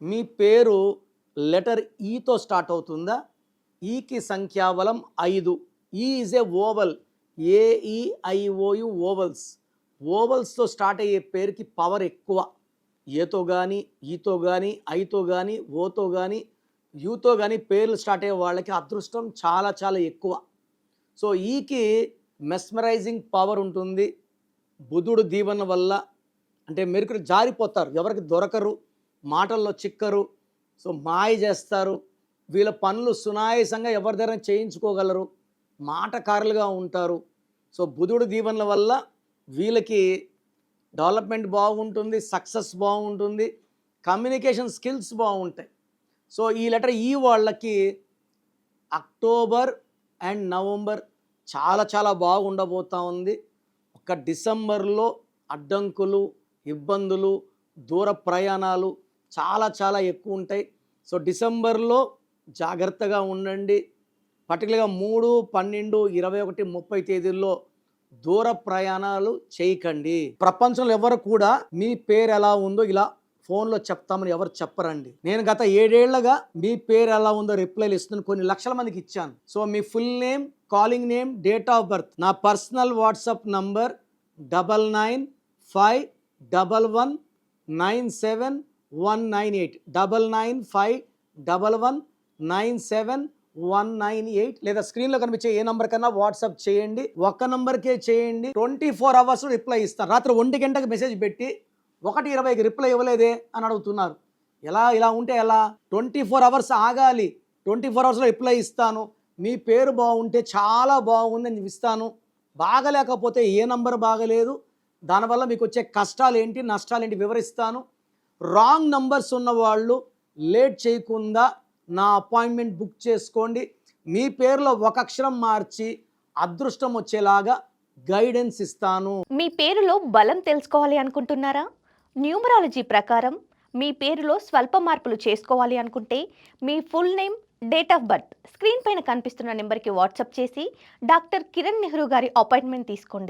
మీ పేరు letter ఈతో start అవుతుందా? ఈకి సంఖ్యాబలం 5. E is a vowel. A E I O U vowels. ఓవల్స్తో స్టార్ట్ అయ్యే పేరుకి పవర్ ఎక్కువ. ఏతో కానీ, ఈతో కానీ, ఐతో కానీ, ఓతో కానీ, యూతో కానీ పేర్లు స్టార్ట్ అయ్యే వాళ్ళకి అదృష్టం చాలా చాలా ఎక్కువ. సో ఈకి మెస్మరైజింగ్ పవర్ ఉంటుంది. బుధుడు దీవెన వల్ల అంటే మెరుకులు జారిపోతారు, ఎవరికి దొరకరు, మాటల్లో చిక్కరు, సో మాయ చేస్తారు. వీళ్ళ పనులు సునాయాసంగా ఎవరి దగ్గర చేయించుకోగలరు, మాటకారులుగా ఉంటారు. సో బుధుడు దీవెనల వల్ల వీళ్ళకి డెవలప్మెంట్ బాగుంటుంది, సక్సెస్ బాగుంటుంది, కమ్యూనికేషన్ స్కిల్స్ బాగుంటాయి. సో ఈ లెటర్ ఈ వాళ్ళకి అక్టోబర్ అండ్ నవంబర్ చాలా చాలా బాగుండబోతూ ఉంది. ఒక డిసెంబర్లో అడ్డంకులు, ఇబ్బందులు, దూర ప్రయాణాలు చాలా చాలా ఎక్కువ ఉంటాయి. సో డిసెంబర్లో జాగ్రత్తగా ఉండండి. పర్టికులర్గా 3, 12, 21, 30 తేదీల్లో దూర ప్రయాణాలు చేయకండి. ప్రపంచంలో ఎవరు కూడా మీ పేరు ఎలా ఉందో ఇలా ఫోన్లో చెప్తామని ఎవరు చెప్పరండి. నేను గత 7 ఏళ్లుగా మీ పేరు ఎలా ఉందో రిప్లైలు ఇస్తున్నాను, కొన్ని లక్షల మందికి ఇచ్చాను. So me full name, calling name, date of birth, నా పర్సనల్ వాట్సాప్ నంబర్ 9951197198 9951197198 లేదా స్క్రీన్లో కనిపించే ఏ నంబర్ కన్నా వాట్సాప్ చేయండి. ఒక్క నంబర్కే చేయండి. 24 అవర్స్ రిప్లై ఇస్తాను. రాత్రి 1 గంటకు మెసేజ్ పెట్టి 1:20కి రిప్లై ఇవ్వలేదే అని అడుగుతున్నారు. ఇలా ఉంటే ఎలా? 24 అవర్స్ ఆగాలి. 24 అవర్స్లో రిప్లై ఇస్తాను. మీ పేరు బాగుంటే చాలా బాగుంది అని ఇస్తాను. బాగలేకపోతే ఏ నంబర్ బాగలేదు, దానివల్ల మీకు వచ్చే కష్టాలు ఏంటి, నష్టాలు ఏంటి వివరిస్తాను. రాంగ్ నంబర్స్ ఉన్నవాళ్ళు లేట్ చేయకుండా నా అపాయింట్మెంట్ బుక్ చేసుకోండి. మీ పేరులో ఒక అక్షరం మార్చి అదృష్టం వచ్చేలాగా గైడెన్స్ ఇస్తాను. మీ పేరులో బలం తెలుసుకోవాలి అనుకుంటున్నారా? న్యూమరాలజీ ప్రకారం మీ పేరులో స్వల్ప మార్పులు చేసుకోవాలి అనుకుంటే మీ full name, date of birth screen పైన కనిపిస్తున్న నెంబర్కి వాట్సాప్ చేసి డాక్టర్ కిరణ్ నెహ్రూ గారి అపాయింట్మెంట్ తీసుకోండి.